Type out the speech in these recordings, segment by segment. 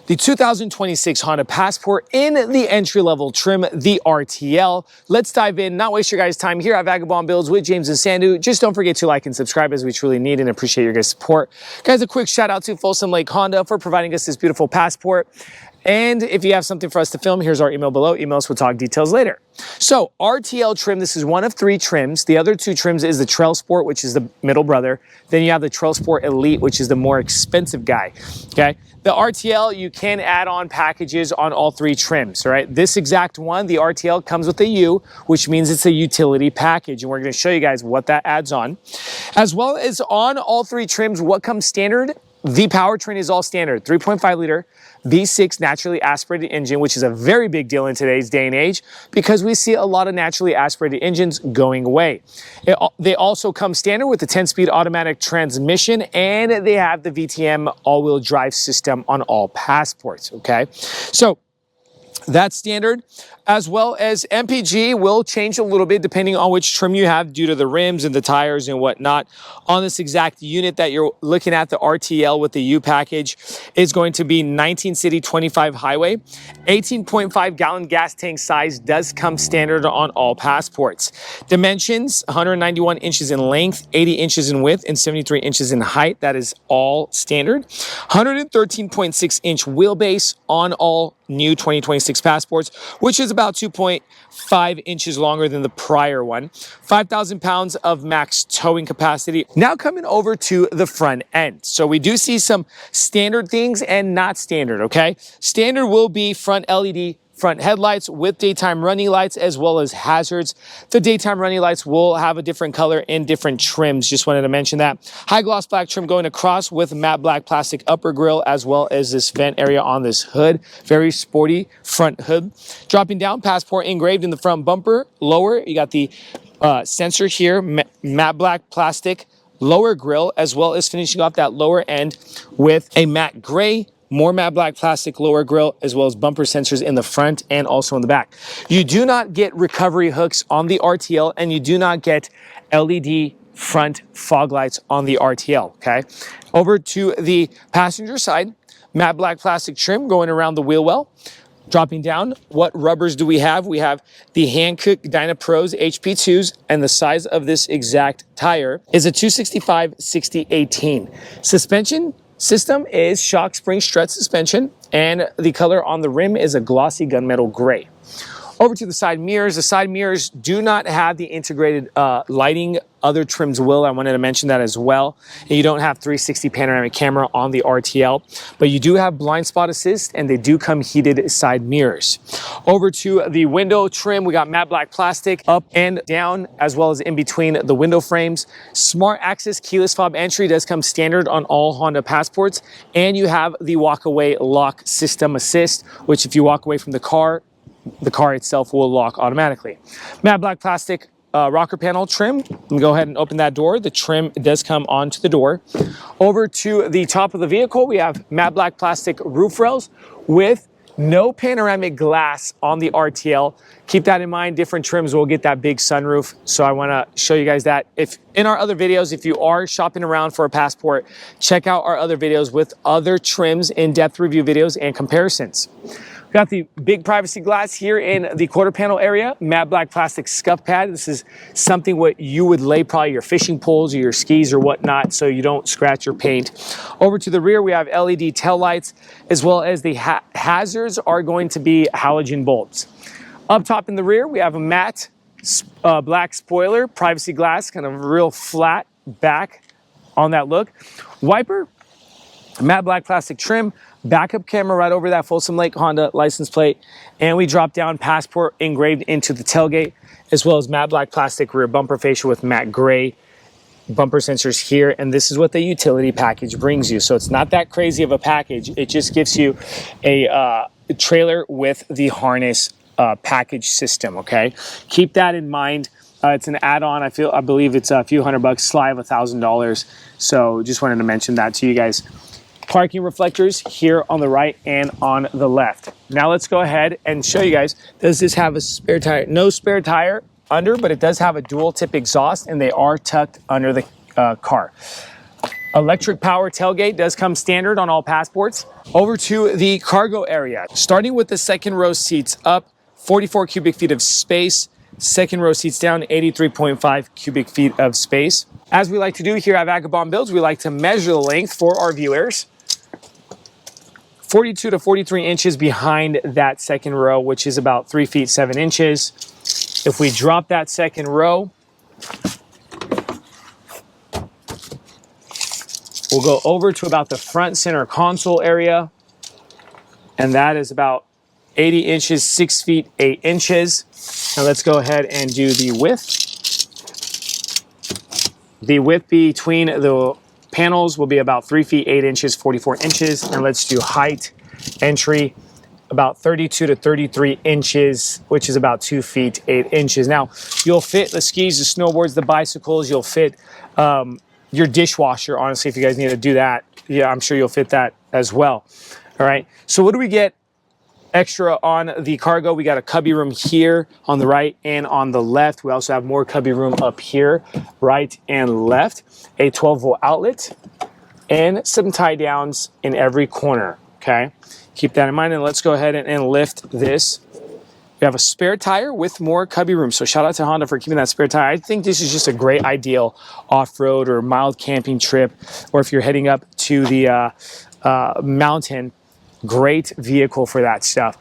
The 2026 Honda Passport in the entry-level trim, the RTL. Let's dive in, not waste your guys' time here at Vagabond Builds with James and Sandu. Just don't forget to like and subscribe as we truly need and appreciate your guys' support. Guys, a quick shout out to Folsom Lake Honda for providing us this beautiful Passport. And if you have something for us to film, here's our email below. Email us, we'll talk details later. So RTL trim, this is one of 3 trims. The other 2 trims is the Trail Sport, which is the middle brother. Then you have the Trail Sport Elite, which is the more expensive guy, okay? The RTL, you can add on packages on all 3 trims, all right? This exact one, the RTL, comes with a U, which means it's a utility package. And we're gonna show you guys what that adds on. As well as on all 3 trims, what comes standard? The powertrain is all standard, 3.5 liter V6 naturally aspirated engine, which is a very big deal in today's day and age because we see a lot of naturally aspirated engines going away. They also come standard with the 10-speed automatic transmission, and they have the VTM all-wheel drive system on all Passports, okay? So that's standard, as well as MPG will change a little bit depending on which trim you have due to the rims and the tires and whatnot. On this exact unit that you're looking at, the RTL with the U package is going to be 19 city, 25 highway. 18.5 gallon gas tank size does come standard on all Passports. Dimensions, 191 inches in length, 80 inches in width, and 73 inches in height. That is all standard. 113.6 inch wheelbase on all new 2026 Passports, which is about 2.5 inches longer than the prior one. 5,000 pounds of max towing capacity. Now coming over to the front end. So we do see some standard things and not standard, okay? Standard will be front LED front headlights with daytime running lights as well as hazards. The daytime running lights will have a different color in different trims. Just wanted to mention that. High gloss black trim going across with matte black plastic upper grille as well as this vent area on this hood. Very sporty front hood. Dropping down, Passport engraved in the front bumper. Lower, you got the sensor here, matte black plastic lower grille, as well as finishing off that lower end with a matte gray, more matte black plastic lower grille, as well as bumper sensors in the front and also in the back. You do not get recovery hooks on the RTL, and you do not get LED front fog lights on the RTL, okay? Over to the passenger side, matte black plastic trim going around the wheel well. Dropping down, what rubbers do we have? We have the Hankook Dynapros HP2s, and the size of this exact tire is a 265/60/18. Suspension system is shock spring strut suspension, and the color on the rim is a glossy gunmetal gray. Over to the side mirrors. The side mirrors do not have the integrated lighting. Other trims will. I wanted to mention that as well. And you don't have 360 panoramic camera on the RTL, but you do have blind spot assist, and they do come heated side mirrors. Over to the window trim, we got matte black plastic up and down, as well as in between the window frames. Smart access keyless fob entry does come standard on all Honda Passports, and you have the walk-away lock system assist, which if you walk away from the car itself will lock automatically. Matte black plastic rocker panel trim. Let me go ahead and open that door. The trim does come onto the door. Over to the top of the vehicle, we have matte black plastic roof rails with no panoramic glass on the RTL. Keep that in mind. Different trims will get that big sunroof. So I want to show you guys that. If in our other videos, if you are shopping around for a Passport, check out our other videos with other trims, in-depth review videos and comparisons. Got the big privacy glass here in the quarter panel area, matte black plastic scuff pad. This is something what you would lay probably your fishing poles or your skis or whatnot so you don't scratch your paint. Over to the rear, we have LED tail lights, as well as the hazards are going to be halogen bulbs. Up top in the rear, we have a matte black spoiler, privacy glass, kind of real flat back on that look. Wiper, matte black plastic trim, backup camera right over that Folsom Lake Honda license plate, and we drop down Passport engraved into the tailgate, as well as matte black plastic rear bumper fascia with matte gray bumper sensors here, and this is what the utility package brings you. So it's not that crazy of a package. It just gives you a trailer with the harness package system, okay? Keep that in mind. It's an add-on. I believe it's a few $100, sly of $1,000. So just wanted to mention that to you guys. Parking reflectors here on the right and on the left. Now let's go ahead and show you guys. Does this have a spare tire? No spare tire under, but it does have a dual tip exhaust, and they are tucked under the car. Electric power tailgate does come standard on all Passports. Over to the cargo area. Starting with the second row seats up, 44 cubic feet of space. Second row seats down, 83.5 cubic feet of space. As we like to do here at Vagabond Builds, we like to measure the length for our viewers. 42 to 43 inches behind that second row, which is about 3 feet 7 inches. If we drop that second row, we'll go over to about the front center console area, and that is about 80 inches, 6 feet 8 inches. Now let's go ahead and do the width. The width between the panels will be about 3 feet 8 inches, 44 inches. And let's do height, entry, about 32 to 33 inches, which is about 2 feet 8 inches. Now, you'll fit the skis, the snowboards, the bicycles, you'll fit your dishwasher, honestly, if you guys need to do that. Yeah, I'm sure you'll fit that as well. All right, so what do we get extra on the cargo? We got a cubby room here on the right and on the left. We also have more cubby room up here, right and left. A 12-volt outlet and some tie downs in every corner, okay? Keep that in mind, and let's go ahead and lift this. We have a spare tire with more cubby room. So shout out to Honda for keeping that spare tire. I think this is just a great ideal off-road or mild camping trip, or if you're heading up to the mountain, great vehicle for that stuff.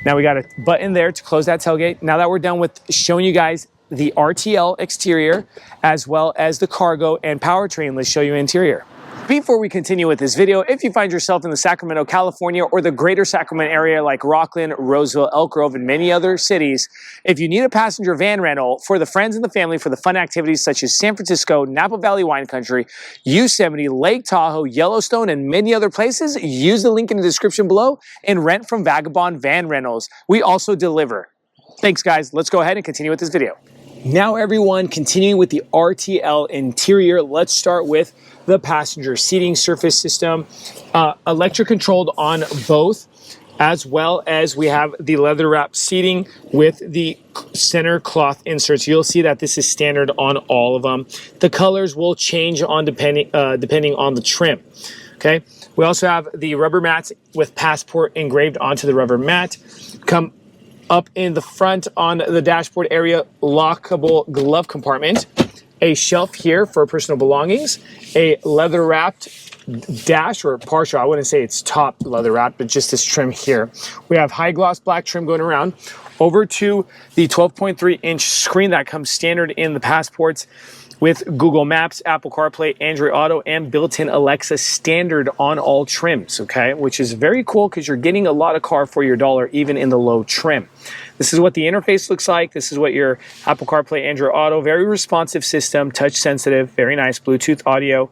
Now we got a button there to close that tailgate. Now that we're done with showing you guys the RTL exterior, as well as the cargo and powertrain, let's show you interior. Before we continue with this video, if you find yourself in the Sacramento, California, or the greater Sacramento area like Rockland, Roseville, Elk Grove, and many other cities, if you need a passenger van rental for the friends and the family for the fun activities such as San Francisco, Napa Valley Wine Country, Yosemite, Lake Tahoe, Yellowstone, and many other places, use the link in the description below and rent from Vagabond Van Rentals. We also deliver. Thanks, guys. Let's go ahead and continue with this video. Now, everyone, continuing with the RTL interior, let's start with the passenger seating surface system, electric controlled on both, as well as we have the leather wrap seating with the center cloth inserts. You'll see that this is standard on all of them. The colors will change on depending on the trim. Okay. We also have the rubber mats with Passport engraved onto the rubber mat. Come up in the front on the dashboard area, lockable glove compartment. A shelf here for personal belongings, a leather wrapped dash, or partial, I wouldn't say it's top leather wrapped, but just this trim here. We have high gloss black trim going around. Over to the 12.3 inch screen that comes standard in the Passports with Google Maps, Apple CarPlay, Android Auto, and built-in Alexa standard on all trims, okay? Which is very cool because you're getting a lot of car for your dollar, even in the low trim. This is what the interface looks like. This is what your Apple CarPlay, Android Auto, very responsive system, touch sensitive, very nice, Bluetooth audio.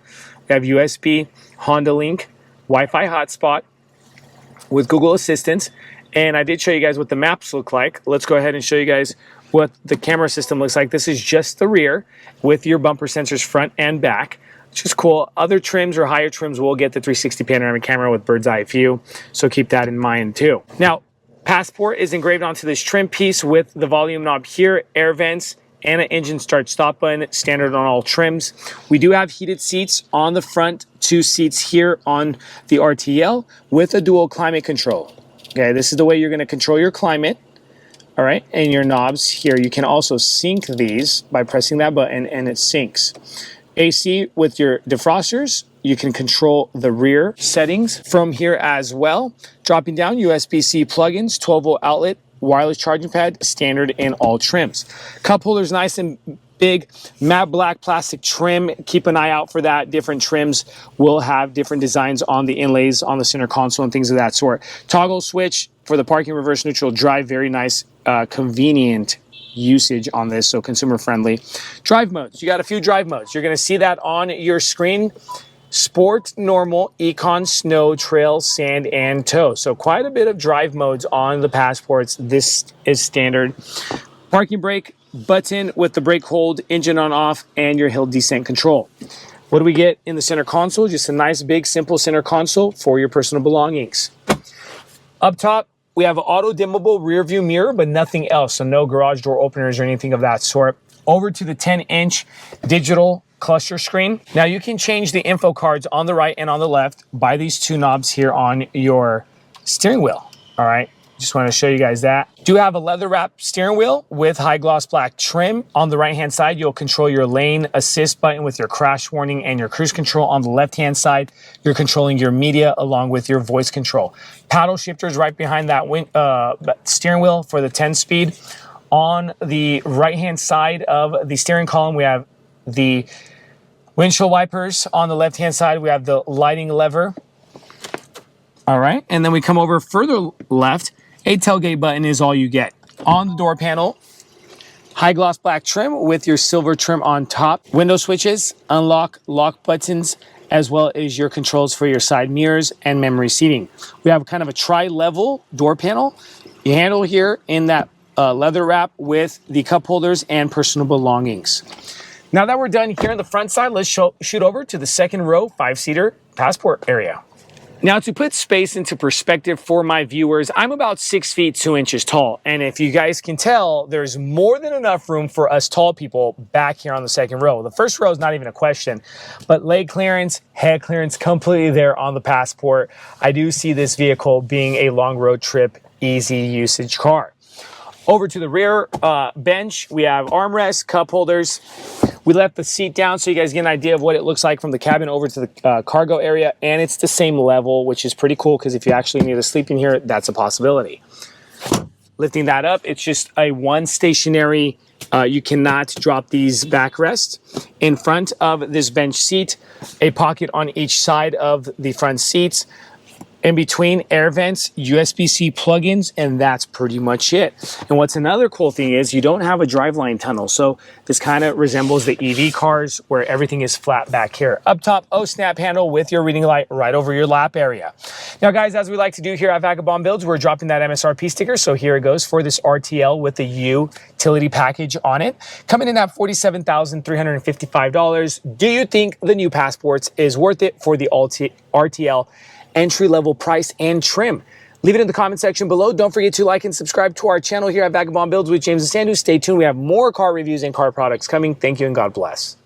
We have USB, Honda Link, Wi-Fi hotspot with Google Assistant. And I did show you guys what the maps look like. Let's go ahead and show you guys what the camera system looks like. This is just the rear with your bumper sensors front and back, which is cool. Other trims or higher trims will get the 360 panoramic camera with bird's eye view, so keep that in mind too. Now, Passport is engraved onto this trim piece with the volume knob here, air vents, and an engine start stop button, standard on all trims. We do have heated seats on the front, 2 seats here on the RTL with a dual climate control. Okay, this is the way you're going to control your climate. All right, and your knobs here, you can also sync these by pressing that button and it syncs. AC with your defrosters, you can control the rear settings from here as well. Dropping down, USB-C plugins, 12-volt outlet, wireless charging pad, standard in all trims. Cup holders nice and big, matte black plastic trim. Keep an eye out for that. Different trims will have different designs on the inlays on the center console and things of that sort. Toggle switch for the parking, reverse, neutral, drive. Very nice, convenient usage on this, so consumer friendly. Drive modes. You got a few drive modes. You're going to see that on your screen. Sport, normal, econ, snow, trail, sand, and tow. So quite a bit of drive modes on the Passports. This is standard. Parking brake button with the brake hold, engine on off, and your hill descent control. What do we get in the center console? Just a nice big simple center console for your personal belongings. Up top, we have an auto dimmable rear view mirror, but nothing else. So no garage door openers or anything of that sort. Over to the 10-inch digital cluster screen. Now you can change the info cards on the right and on the left by these two knobs here on your steering wheel. All right, just want to show you guys that. Do have a leather wrap steering wheel with high gloss black trim. On the right hand side, you'll control your lane assist button with your crash warning and your cruise control. On the left hand side, you're controlling your media along with your voice control. Paddle shifters right behind that steering wheel for the 10-speed. On the right hand side of the steering column, we have the windshield wipers. On the left hand side, we have the lighting lever. All right, and then we come over further left, a tailgate button is all you get. On the door panel, high gloss black trim with your silver trim on top. Window switches, unlock, lock buttons, as well as your controls for your side mirrors and memory seating. We have kind of a tri-level door panel. You handle here in that leather wrap with the cup holders and personal belongings. Now that we're done here on the front side, let's shoot over to the second row 5-seater passport area. Now, to put space into perspective for my viewers, I'm about 6 feet 2 inches tall. And if you guys can tell, there's more than enough room for us tall people back here on the second row. The first row is not even a question, but leg clearance, head clearance, completely there on the Passport. I do see this vehicle being a long road trip, easy usage car. Over to the rear bench, we have armrests, cup holders. We left the seat down so you guys get an idea of what it looks like from the cabin over to the cargo area, and it's the same level, which is pretty cool because if you actually need to sleep in here, that's a possibility. Lifting that up, it's just a one stationary, you cannot drop these backrests. In front of this bench seat, a pocket on each side of the front seats. In between, air vents, USB-C plugins, and that's pretty much it. And what's another cool thing is you don't have a driveline tunnel. So this kind of resembles the EV cars where everything is flat back here. Up top, snap handle with your reading light right over your lap area. Now guys, as we like to do here at Vagabond Builds, we're dropping that MSRP sticker. So here it goes for this RTL with the utility package on it. Coming in at $47,355. Do you think the new Passports is worth it for the RTL entry-level price and trim? Leave it in the comment section below. Don't forget to like and subscribe to our channel here at Vagabond Builds with James and Sandu. Stay tuned. We have more car reviews and car products coming. Thank you and God bless.